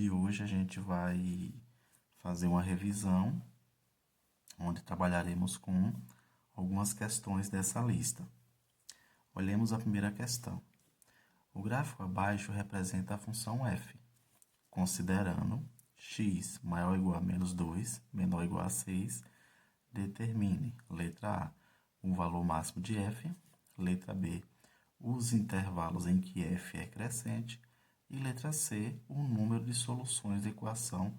de hoje a gente vai fazer uma revisão, onde trabalharemos com algumas questões dessa lista. Olhemos a primeira questão. O gráfico abaixo representa a função f, considerando x maior ou igual a menos 2, menor ou igual a 6, determine, letra A, o valor máximo de f, letra B, os intervalos em que f é crescente, e letra C, o número de soluções da equação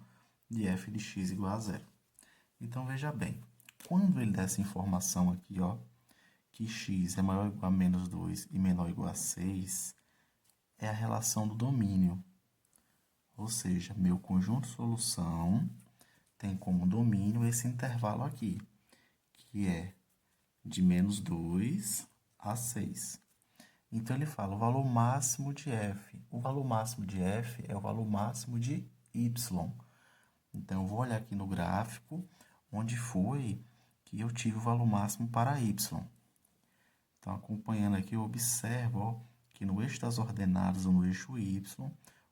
de f de x igual a zero. Então, veja bem, quando ele dá essa informação aqui, ó, que x é maior ou igual a menos 2 e menor ou igual a 6, é a relação do domínio. Ou seja, meu conjunto solução tem como domínio esse intervalo aqui, que é de menos 2 a 6. Então, ele fala o valor máximo de f. O valor máximo de f é o valor máximo de y. Então, eu vou olhar aqui no gráfico, onde foi que eu tive o valor máximo para y. Então, acompanhando aqui, eu observo ó, que no eixo das ordenadas, ou no eixo y,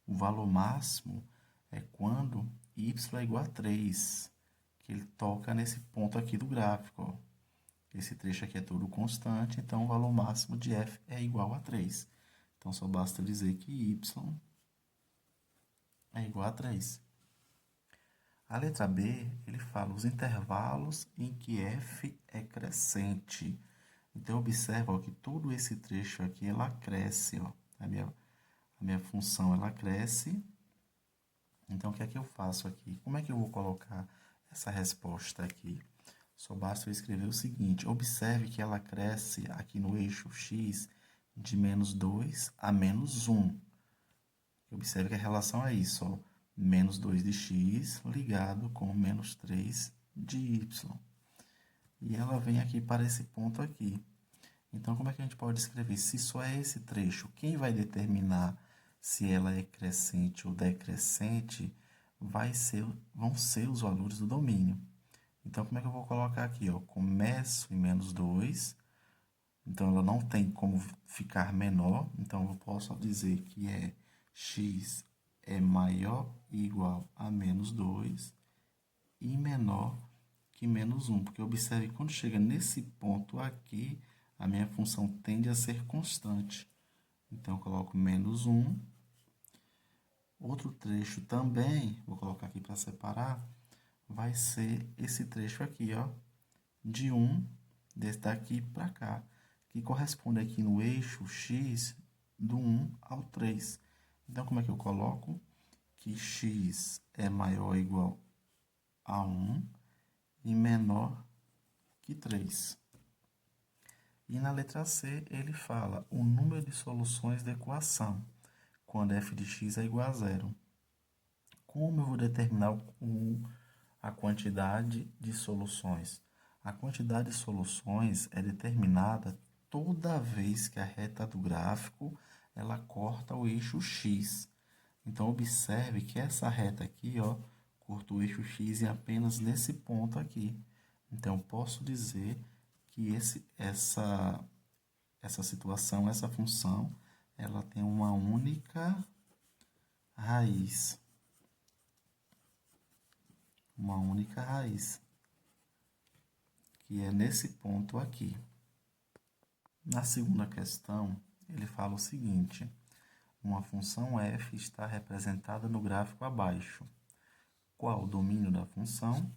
o valor máximo é quando y é igual a 3, que ele toca nesse ponto aqui do gráfico. Ó. Esse trecho aqui é todo constante, então o valor máximo de f é igual a 3. Então, só basta dizer que y é igual a 3. A letra B, ele fala os intervalos em que f é crescente. Então, observa ó, que todo esse trecho aqui, ela cresce. Ó. A minha função, ela cresce. Então, o que é que eu faço aqui? Como é que eu vou colocar essa resposta aqui? Só basta eu escrever o seguinte, observe que ela cresce aqui no eixo x de menos 2 a menos 1. Observe que a relação é isso, ó, menos 2 de x ligado com menos 3 de y. E ela vem aqui para esse ponto aqui. Então, como é que a gente pode escrever? Se só é esse trecho, quem vai determinar se ela é crescente ou decrescente vão ser os valores do domínio. Então, como é que eu vou colocar aqui? Ó? Começo em menos 2. Então, ela não tem como ficar menor. Então, eu posso dizer que x é maior ou igual a menos 2 e menor que menos 1. Porque observe que quando chega nesse ponto aqui, a minha função tende a ser constante. Então, eu coloco menos 1. Outro trecho também, vou colocar aqui para separar, vai ser esse trecho aqui, ó, de 1, desse daqui para cá, que corresponde aqui no eixo x do 1 ao 3. Então, como é que eu coloco? Que x é maior ou igual a 1 e menor que 3. E na letra C, ele fala o número de soluções da equação, quando f de x é igual a zero. Como eu vou determinar a quantidade de soluções? A quantidade de soluções é determinada toda vez que a reta do gráfico ela corta o eixo x. Então, observe que essa reta aqui, ó, corta o eixo x apenas nesse ponto aqui. Então, eu posso dizer que essa situação, essa função, ela tem uma única raiz. Uma única raiz, que é nesse ponto aqui. Na segunda questão, ele fala o seguinte, uma função f está representada no gráfico abaixo. Qual o domínio da função?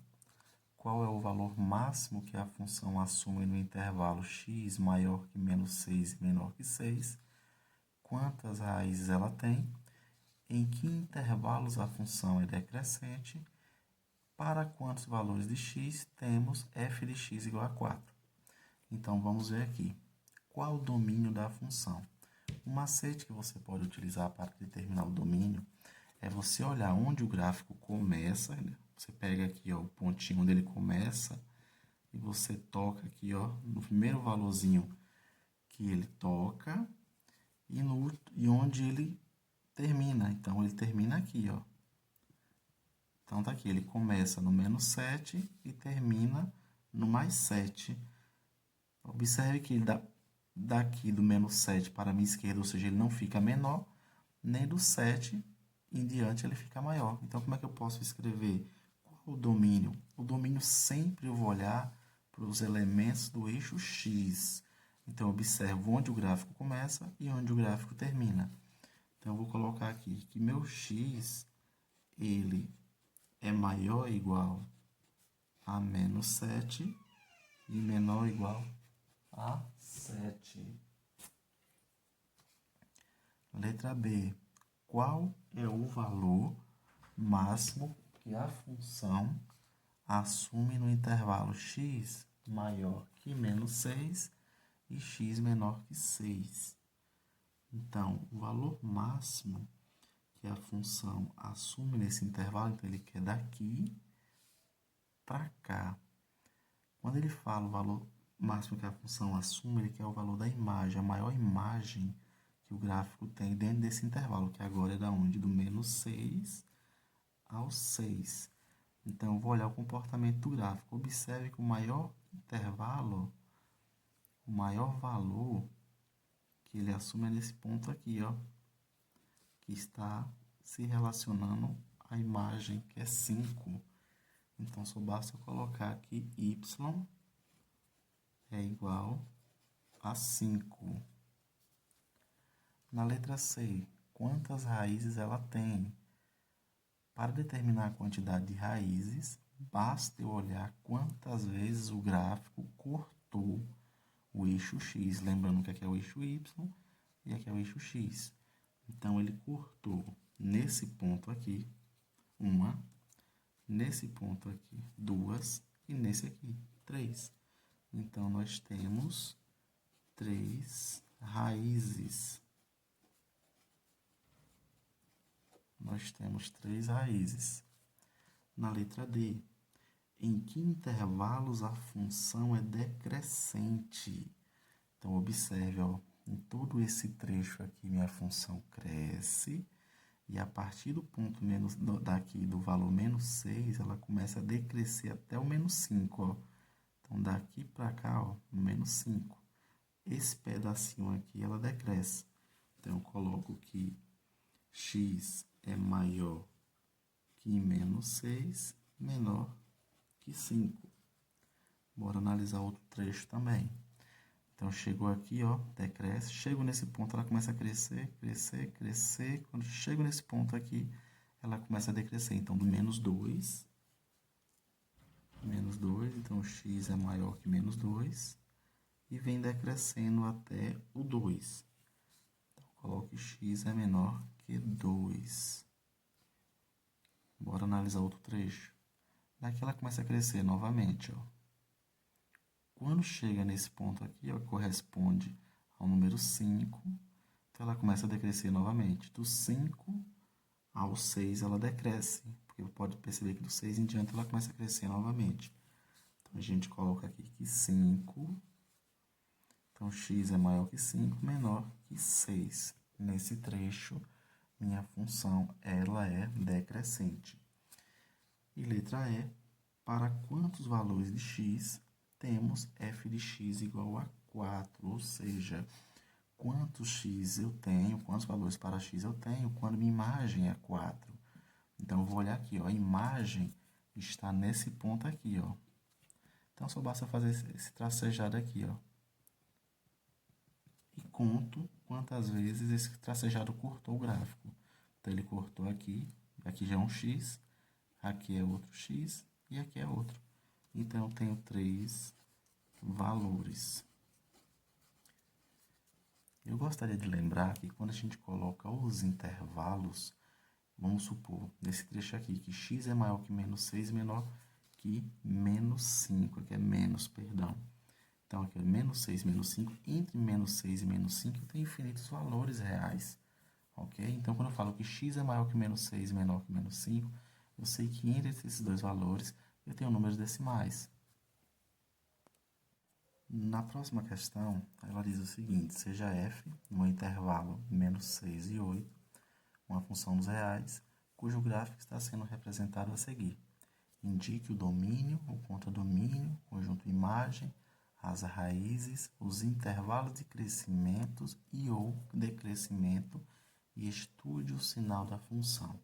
Qual é o valor máximo que a função assume no intervalo x maior que menos 6 e menor que 6? Quantas raízes ela tem? Em que intervalos a função é decrescente? Para quantos valores de x temos f de x igual a 4? Então, vamos ver aqui. Qual o domínio da função? O macete que você pode utilizar para determinar o domínio é você olhar onde o gráfico começa. Né? Você pega aqui ó, o pontinho onde ele começa e você toca aqui ó, no primeiro valorzinho que ele toca e onde ele termina. Então, ele termina aqui, ó. Então, tá aqui, ele começa no menos 7 e termina no mais 7. Observe que ele daqui do menos 7 para a minha esquerda, ou seja, ele não fica menor, nem do 7 em diante ele fica maior. Então, como é que eu posso escrever? Qual o domínio? O domínio sempre eu vou olhar para os elementos do eixo X. Então, eu observo onde o gráfico começa e onde o gráfico termina. Então, eu vou colocar aqui que meu X, ele é maior ou igual a menos 7 e menor ou igual a 7. Letra B. Qual é o valor máximo que a função assume no intervalo x maior que menos 6 e x menor que 6? Então, o valor máximo que a função assume nesse intervalo, então ele quer daqui para cá. Quando ele fala o valor máximo que a função assume, ele quer o valor da imagem, a maior imagem que o gráfico tem dentro desse intervalo, que agora é da onde? Do menos 6 ao 6. Então, eu vou olhar o comportamento do gráfico. Observe que o maior intervalo, o maior valor que ele assume é nesse ponto aqui, ó, que está se relacionando à imagem, que é 5. Então, só basta eu colocar aqui y é igual a 5. Na letra C, quantas raízes ela tem? Para determinar a quantidade de raízes, basta eu olhar quantas vezes o gráfico cortou o eixo X. Lembrando que aqui é o eixo Y e aqui é o eixo X. Então, ele cortou nesse ponto aqui, uma, nesse ponto aqui, duas, e nesse aqui, 3. Então, nós temos 3 raízes. Nós temos 3 raízes. Na letra D, em que intervalos a função é decrescente? Então, observe, ó, em todo esse trecho aqui, minha função cresce, e a partir do ponto menos, daqui do valor menos 6, ela começa a decrescer até o menos 5, ó. Então, daqui para cá, ó, menos 5. Esse pedacinho aqui, ela decresce. Então, eu coloco que x é maior que menos 6, menor que 5. Bora analisar outro trecho também. Então, chegou aqui, ó, decresce. Chego nesse ponto, ela começa a crescer, crescer, crescer. Quando chego nesse ponto aqui, ela começa a decrescer. Então, do menos 2, então x é maior que menos 2. E vem decrescendo até o 2. Então, coloco que x é menor que 2. Bora analisar outro trecho. Daqui ela começa a crescer novamente, ó. Quando chega nesse ponto aqui, ó, corresponde ao número 5, então ela começa a decrescer novamente. Do 5 ao 6 ela decresce, porque pode perceber que do 6 em diante ela começa a crescer novamente. Então a gente coloca aqui que 5, então x é maior que 5, menor que 6. Nesse trecho, minha função ela é decrescente. E letra E, para quantos valores de x temos f de x igual a 4, ou seja, quantos x eu tenho, quantos valores para x eu tenho quando minha imagem é 4. Então, eu vou olhar aqui, ó, a imagem está nesse ponto aqui, ó. Então, só basta fazer esse tracejado aqui, ó. E conto quantas vezes esse tracejado cortou o gráfico. Então, ele cortou aqui já é um x, aqui é outro x e aqui é outro. Então, eu tenho 3 valores. Eu gostaria de lembrar que quando a gente coloca os intervalos, vamos supor, nesse trecho aqui, que x é maior que menos 6, menor que menos 5, aqui é menos, perdão. Então, aqui é menos 6, menos 5. Entre menos 6 e menos 5, eu tenho infinitos valores reais. Ok? Então, quando eu falo que x é maior que menos 6 e menor que menos 5, eu sei que entre esses dois valores eu tenho números decimais. Na próxima questão, ela diz o seguinte: seja f, no intervalo menos 6 e 8, uma função dos reais, cujo gráfico está sendo representado a seguir. Indique o domínio, o contradomínio, conjunto imagem, as raízes, os intervalos de crescimento e ou decrescimento e estude o sinal da função.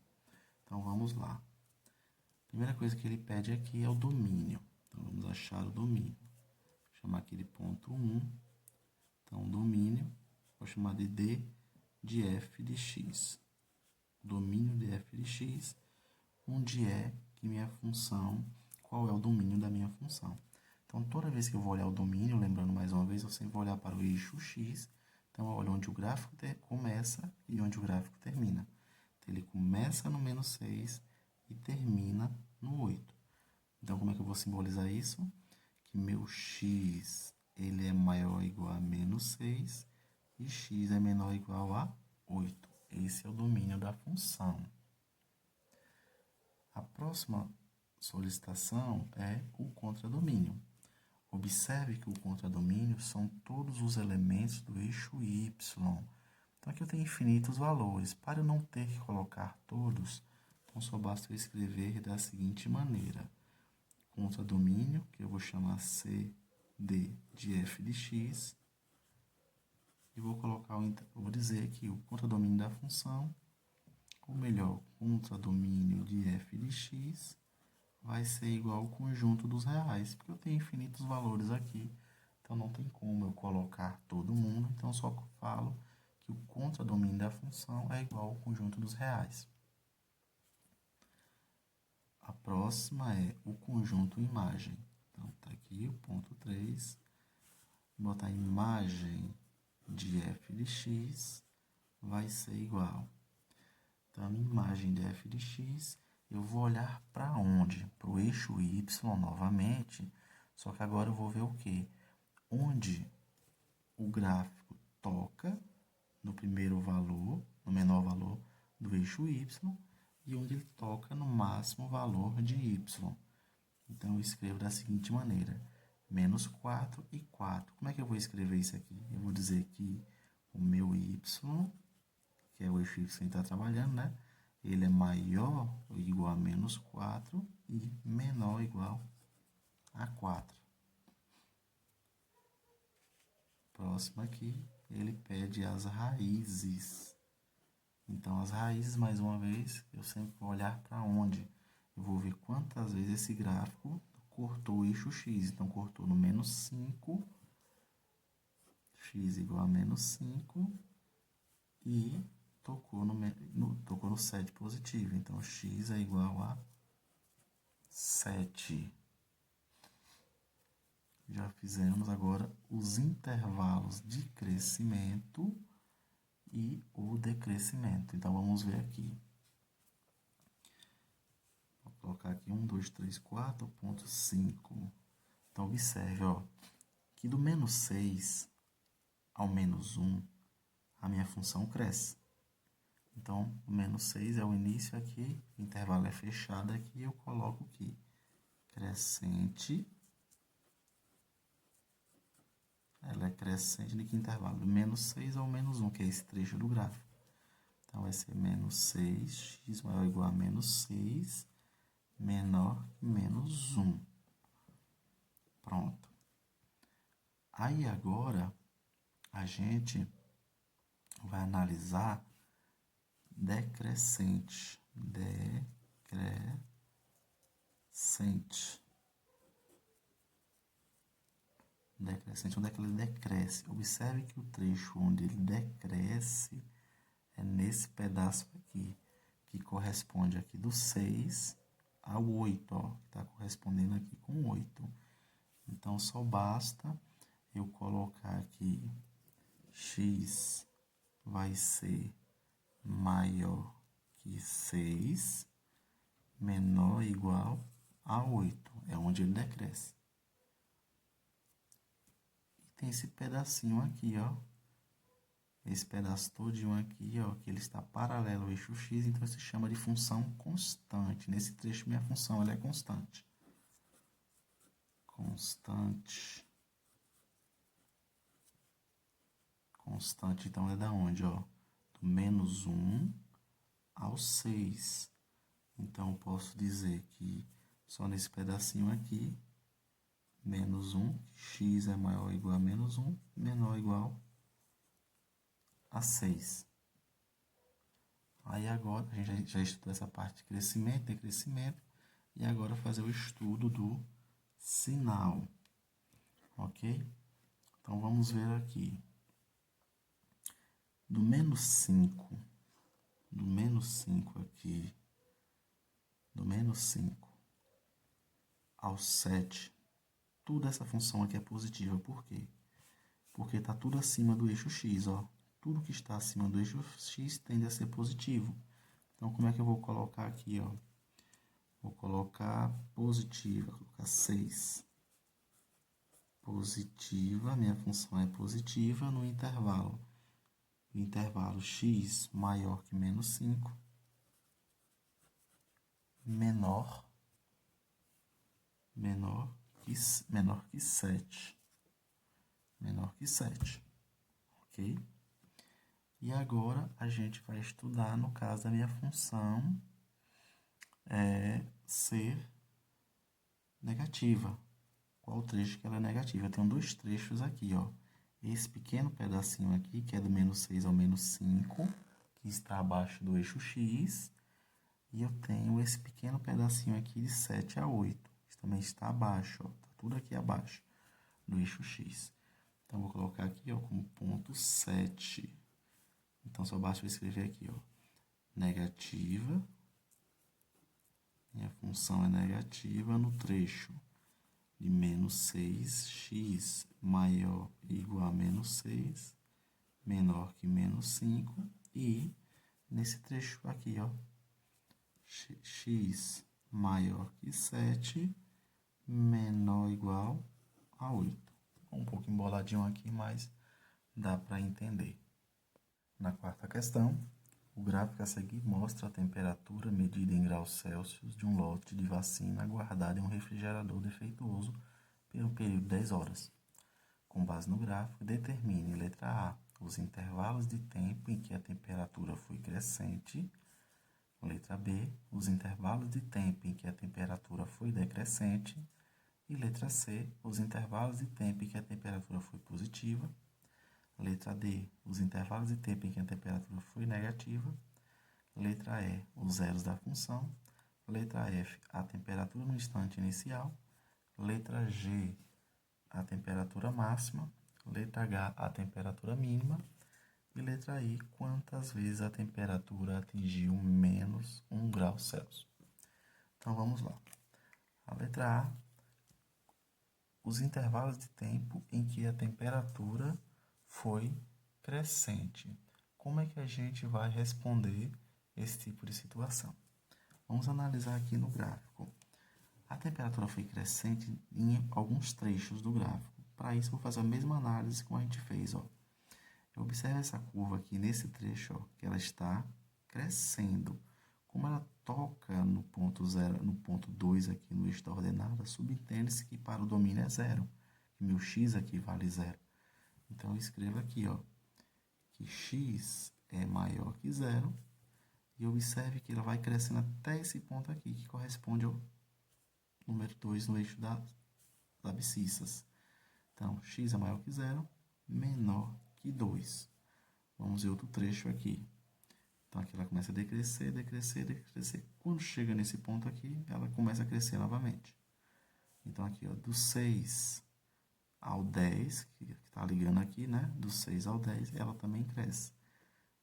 Então, vamos lá. A primeira coisa que ele pede aqui é o domínio. Então, vamos achar o domínio. Vou chamar aqui de ponto 1. Então, o domínio, vou chamar de D de f de x. Domínio de f de x, onde é que minha função, qual é o domínio da minha função. Então, toda vez que eu vou olhar o domínio, lembrando mais uma vez, eu sempre vou olhar para o eixo x. Então, eu olho onde o gráfico começa e onde o gráfico termina. Então, ele começa no menos 6 e termina no 8. Então, como é que eu vou simbolizar isso? Que meu x ele é maior ou igual a menos 6 e x é menor ou igual a 8. Esse é o domínio da função. A próxima solicitação é o contradomínio. Observe que o contradomínio são todos os elementos do eixo y. Então, aqui eu tenho infinitos valores. Para eu não ter que colocar todos, então só basta eu escrever da seguinte maneira. Contradomínio, que eu vou chamar CD de f de x, e vou vou dizer que o contradomínio da função, ou melhor, contradomínio de f de x, vai ser igual ao conjunto dos reais, porque eu tenho infinitos valores aqui, então não tem como eu colocar todo mundo, então só falo que o contradomínio da função é igual ao conjunto dos reais. A próxima é o conjunto imagem. Então, está aqui o ponto 3. Vou botar imagem de f de x vai ser igual. Então, a imagem de f de x, eu vou olhar para onde? Para o eixo y novamente, só que agora eu vou ver o quê? Onde o gráfico toca no primeiro valor, no menor valor do eixo y, e onde ele toca no máximo valor de y. Então, eu escrevo da seguinte maneira, menos 4 e 4. Como é que eu vou escrever isso aqui? Eu vou dizer que o meu y, que é o eixo y que está trabalhando, né? Ele é maior ou igual a menos 4 e menor ou igual a 4. Próximo aqui, ele pede as raízes. Então, as raízes, mais uma vez, eu sempre vou olhar para onde? Eu vou ver quantas vezes esse gráfico cortou o eixo x. Então, cortou no menos 5, x igual a menos 5, e tocou no 7 positivo. Então, x é igual a 7. Já fizemos agora os intervalos de crescimento e o decrescimento. Então, vamos ver aqui. Vou colocar aqui 1, 2, 3, 4.5. Então, observe, ó, que do menos 6 ao menos 1, a minha função cresce. Então, o menos 6 é o início aqui, o intervalo é fechado aqui, eu coloco aqui crescente. Ela é crescente de que intervalo? Do menos 6 ao menos 1, que é esse trecho do gráfico. Então, vai ser menos 6, x maior ou igual a menos 6, menor que menos 1. Pronto. Aí, agora, a gente vai analisar decrescente. Decrescente, onde é que ele decresce? Observe que o trecho onde ele decresce é nesse pedaço aqui, que corresponde aqui do 6 ao 8, ó, que está correspondendo aqui com 8. Então, só basta eu colocar aqui x vai ser maior que 6, menor ou igual a 8. É onde ele decresce. Tem esse pedacinho aqui, ó. Esse pedaço todinho aqui, ó, que ele está paralelo ao eixo x, então se chama de função constante. Nesse trecho, minha função ela é constante. Constante. Constante, então, é da onde, ó? Do menos 1 ao 6. Então, eu posso dizer que só nesse pedacinho aqui, menos 1, x é maior ou igual a menos 1, menor ou igual a 6. Aí agora, a gente já estudou essa parte de crescimento, decrescimento, e agora fazer o estudo do sinal, ok? Então, vamos ver aqui. Do menos 5 aqui, do menos 5 ao 7, toda essa função aqui é positiva. Por quê? Porque está tudo acima do eixo x, ó. Tudo que está acima do eixo x tende a ser positivo. Então, como é que eu vou colocar aqui, ó? Vou colocar positiva, vou colocar 6. Positiva, minha função é positiva no intervalo. Intervalo x maior que menos 5, menor que 7. Menor que 7, ok? E agora a gente vai estudar, no caso da minha função, ser negativa. Qual trecho que ela é negativa? Eu tenho dois trechos aqui, ó. Esse pequeno pedacinho aqui, que é do menos 6 ao menos 5, que está abaixo do eixo x. E eu tenho esse pequeno pedacinho aqui de 7 a 8, que também está abaixo, ó. Tá tudo aqui abaixo do eixo x. Então, vou colocar aqui, ó, como ponto 7. Então, só basta eu escrever aqui, ó, negativa. Minha função é negativa no trecho de menos 6x maior ou igual a menos 6, menor que menos 5, e nesse trecho aqui, ó, x maior que 7, menor ou igual a 8. Um pouco emboladinho aqui, mas dá para entender. Na quarta questão, o gráfico a seguir mostra a temperatura medida em graus Celsius de um lote de vacina guardada em um refrigerador defeituoso por um período de 10 horas. Com base no gráfico, determine, letra A, os intervalos de tempo em que a temperatura foi crescente. Letra B, os intervalos de tempo em que a temperatura foi decrescente. E letra C, os intervalos de tempo em que a temperatura foi positiva. Letra D, os intervalos de tempo em que a temperatura foi negativa. Letra E, os zeros da função. Letra F, a temperatura no instante inicial. Letra G, a temperatura máxima. Letra H, a temperatura mínima. E letra I, quantas vezes a temperatura atingiu menos 1 grau Celsius. Então, vamos lá. A letra A, os intervalos de tempo em que a temperatura foi crescente. Como é que a gente vai responder esse tipo de situação? Vamos analisar aqui no gráfico. A temperatura foi crescente em alguns trechos do gráfico. Para isso, vou fazer a mesma análise que a gente fez, ó. Observe essa curva aqui nesse trecho, ó, que ela está crescendo. Como ela toca no ponto 0, no ponto 2 aqui no eixo da ordenada, subentende-se que para o domínio é zero, que meu x aqui vale zero. Então, eu escrevo aqui, ó, que x é maior que zero, e observe que ela vai crescendo até esse ponto aqui, que corresponde ao número 2 no eixo das abscissas. Então, x é maior que zero, menor que 2. Vamos ver outro trecho aqui. Então, aqui ela começa a decrescer, decrescer, decrescer. Quando chega nesse ponto aqui, ela começa a crescer novamente. Então, aqui, ó, do 6 ao 10, que está ligando aqui, né? Do 6 ao 10, ela também cresce.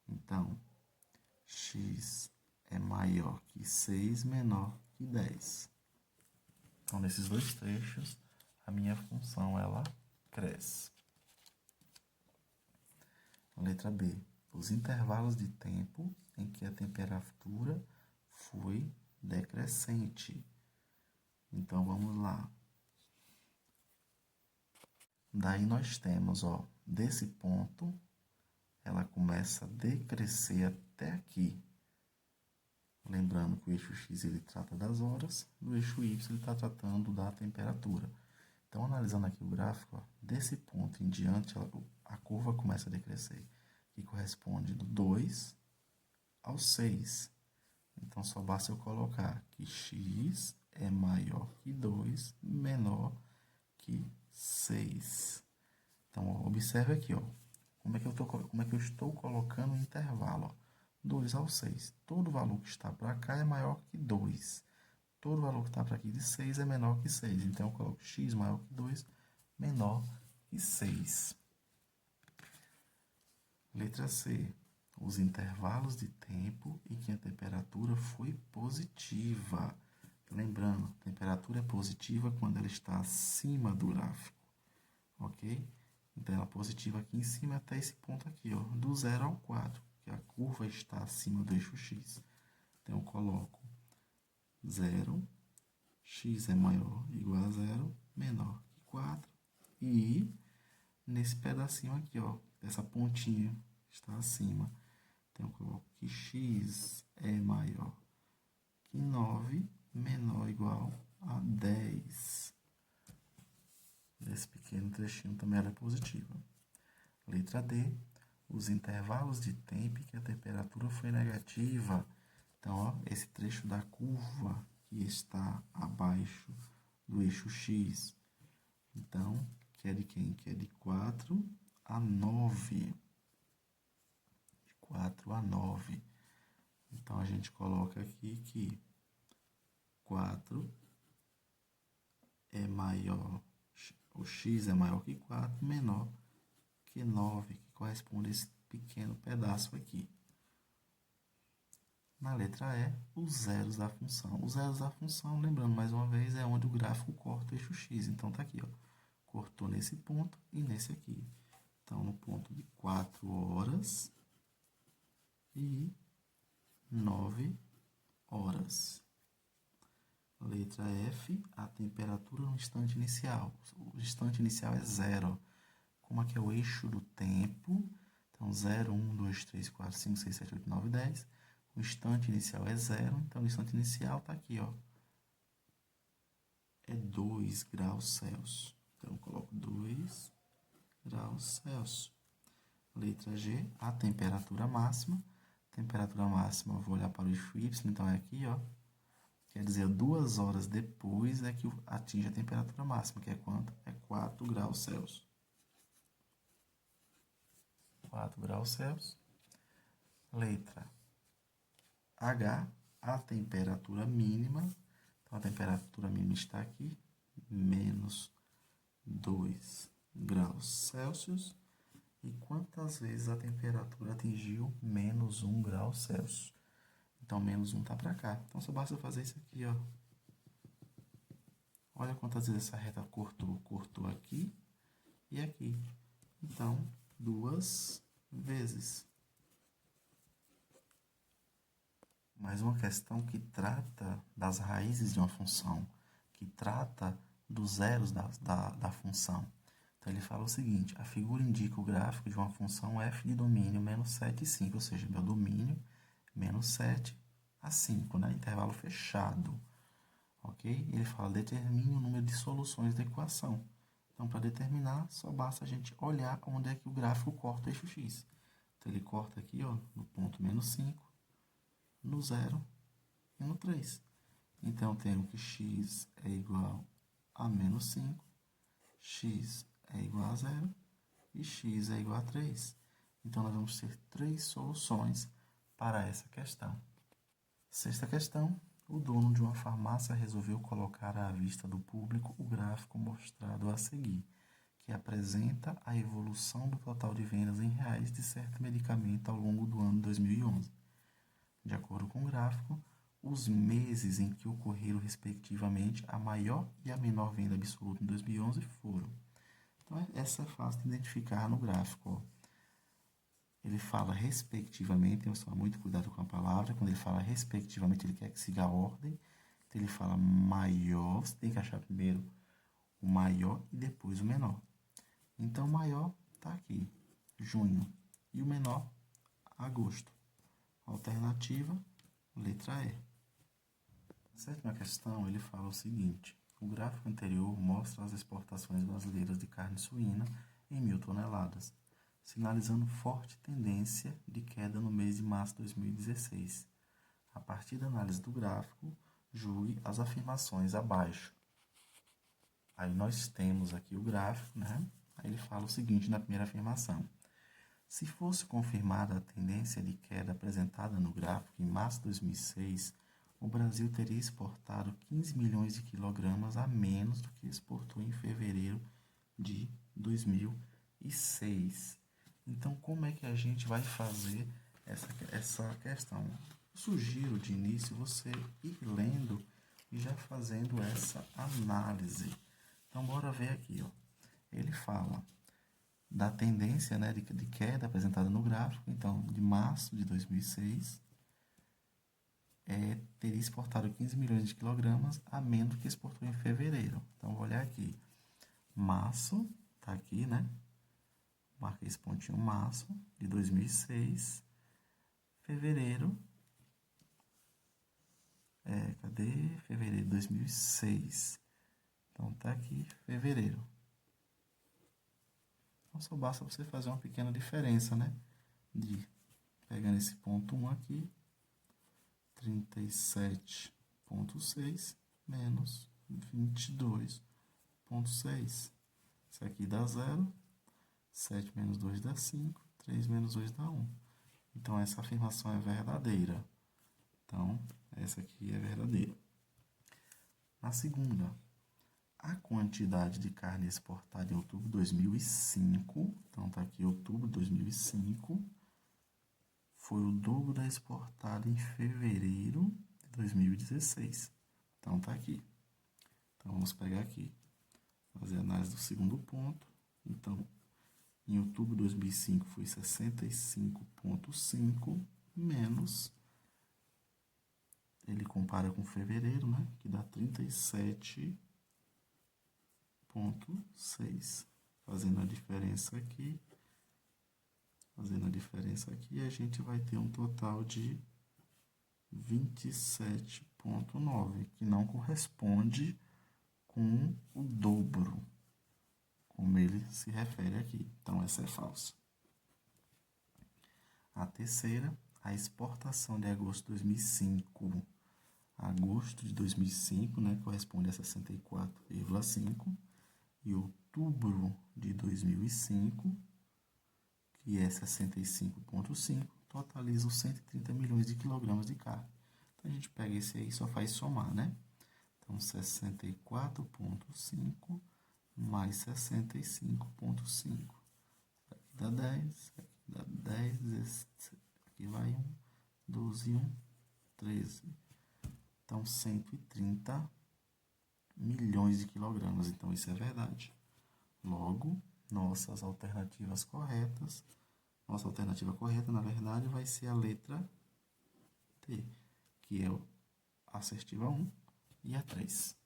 Então, x é maior que 6, menor que 10. Então, nesses dois trechos, a minha função, ela cresce. Letra B. Os intervalos de tempo em que a temperatura foi decrescente. Então, vamos lá. Daí nós temos, ó, desse ponto, ela começa a decrescer até aqui. Lembrando que o eixo X ele trata das horas, o eixo Y ele está tratando da temperatura. Então, analisando aqui o gráfico, ó, desse ponto em diante, a curva começa a decrescer, que corresponde do 2 ao 6. Então, só basta eu colocar que x é maior que 2, menor que 6. Então, ó, observe aqui, ó, como é que eu estou colocando o intervalo. Ó. 2 ao 6. Todo valor que está para cá é maior que 2. Todo valor que está para aqui de 6 é menor que 6. Então, eu coloco x maior que 2, menor que 6. Letra C. Os intervalos de tempo em que a temperatura foi positiva. Lembrando, a temperatura é positiva quando ela está acima do gráfico. Ok? Então, ela é positiva aqui em cima até esse ponto aqui, ó, do 0 ao 4, que a curva está acima do eixo x. Então, eu coloco 0, x é maior ou igual a 0, menor que 4. E nesse pedacinho aqui, ó, essa pontinha está acima. Então, eu coloco que x é maior que 9, menor ou igual a 10. Esse pequeno trechinho também era positivo. Letra D. Os intervalos de tempo em que a temperatura foi negativa. Então, ó, esse trecho da curva que está abaixo do eixo x. Então, que é de quem? Que é de 4 a 9. De 4 a 9. Então, a gente coloca aqui que 4 é maior, o x é maior que 4, menor que 9, que corresponde a esse pequeno pedaço aqui. Na letra E, os zeros da função. Os zeros da função, lembrando mais uma vez, é onde o gráfico corta o eixo x. Então, tá aqui, ó. Cortou nesse ponto e nesse aqui. Então, no ponto de 4 horas e 9 horas. Letra F, a temperatura no instante inicial. O instante inicial é 0. Como aqui é o eixo do tempo, então 0, 1, 2, 3, 4, 5, 6, 7, 8, 9, 10. O instante inicial é 0, então o instante inicial está aqui, ó. É 2 graus Celsius. Então, eu coloco 2 graus Celsius. Letra G, a temperatura máxima. Temperatura máxima, eu vou olhar para o eixo Y, então é aqui, ó. Quer dizer, 2 horas depois é que atinge a temperatura máxima, que é quanto? É 4 graus Celsius. 4 graus Celsius. Letra H, a temperatura mínima. Então, a temperatura mínima está aqui, menos 2 graus Celsius. E quantas vezes a temperatura atingiu menos 1 grau Celsius? Então, menos 1 está para cá. Então, só basta fazer isso aqui, ó. Olha quantas vezes essa reta cortou. Cortou aqui e aqui. Então, 2 vezes. Mais uma questão que trata das raízes de uma função, que trata dos zeros da função. Então, ele fala o seguinte, a figura indica o gráfico de uma função f de domínio menos 7 e 5, ou seja, meu domínio menos 7 a 5, né? Intervalo fechado. Ok? Ele fala, determine o número de soluções da equação. Então, para determinar, só basta a gente olhar onde é que o gráfico corta o eixo x. Então, ele corta aqui, ó, no ponto menos 5, no 0 e no 3. Então, eu tenho que x é igual a menos 5, x é igual a 0 e x é igual a 3. Então, nós vamos ter 3 soluções para essa questão. Sexta questão. O dono de uma farmácia resolveu colocar à vista do público o gráfico mostrado a seguir, que apresenta a evolução do total de vendas em reais de certo medicamento ao longo do ano 2011. De acordo com o gráfico, os meses em que ocorreram respectivamente a maior e a menor venda absoluta em 2011 foram. Então, essa é fácil de identificar no gráfico, ó. Ele fala respectivamente, temos que tomar muito cuidado com a palavra. Quando ele fala respectivamente, ele quer que siga a ordem. Então, ele fala maior, você tem que achar primeiro o maior e depois o menor. Então, o maior está aqui, junho, e o menor, agosto. Alternativa, letra E. Na sétima questão, ele fala o seguinte, o gráfico anterior mostra as exportações brasileiras de carne suína em 1.000 toneladas. Sinalizando forte tendência de queda no mês de março de 2016. A partir da análise do gráfico, julgue as afirmações abaixo. Aí nós temos aqui o gráfico, né? Aí ele fala o seguinte na primeira afirmação. Se fosse confirmada a tendência de queda apresentada no gráfico em março de 2006, o Brasil teria exportado 15 milhões de quilogramas a menos do que exportou em fevereiro de 2006. Então, como é que a gente vai fazer essa questão? Eu sugiro de início você ir lendo e já fazendo essa análise. Então, bora ver aqui, ó. Ele fala da tendência, né, de queda apresentada no gráfico. Então, de março de 2006, teria exportado 15 milhões de quilogramas a menos do que exportou em fevereiro. Então, vou olhar aqui. Março, tá aqui, né? Marquei esse pontinho, março de 2006. Fevereiro. Cadê? Fevereiro de 2006. Então, tá aqui, fevereiro. Então, só basta você fazer uma pequena diferença, né? De pegando esse ponto 1 aqui, 37,6 menos 22,6. Isso aqui dá 0. 7 menos 2 dá 5. 3 menos 2 dá 1. Então, essa afirmação é verdadeira. Então, essa aqui é verdadeira. Na segunda, a quantidade de carne exportada em outubro de 2005, então está aqui outubro de 2005, foi o dobro da exportada em fevereiro de 2016. Então, está aqui. Então, vamos pegar aqui, fazer a análise do segundo ponto. Então, em outubro de 2005 foi 65,5 menos, ele compara com fevereiro, né, que dá 37,6. Fazendo a diferença aqui, a gente vai ter um total de 27,9, que não corresponde com o dobro, como ele se refere aqui. Então, essa é falsa. A terceira, a exportação de agosto de 2005. Agosto de 2005, né, corresponde a 64,5. E outubro de 2005, que é 65,5, totaliza os 130 milhões de quilogramas de carne. Então, a gente pega esse aí e só faz somar, né? Então, 64,5 mais 65,5. Aqui dá 10, aqui dá 10, aqui vai 1, 12 e 1, 13. Então, 130 milhões de quilogramas. Então, isso é verdade. Logo, nossa alternativa correta, na verdade, vai ser a letra T, que é a assertiva 1 e a 3.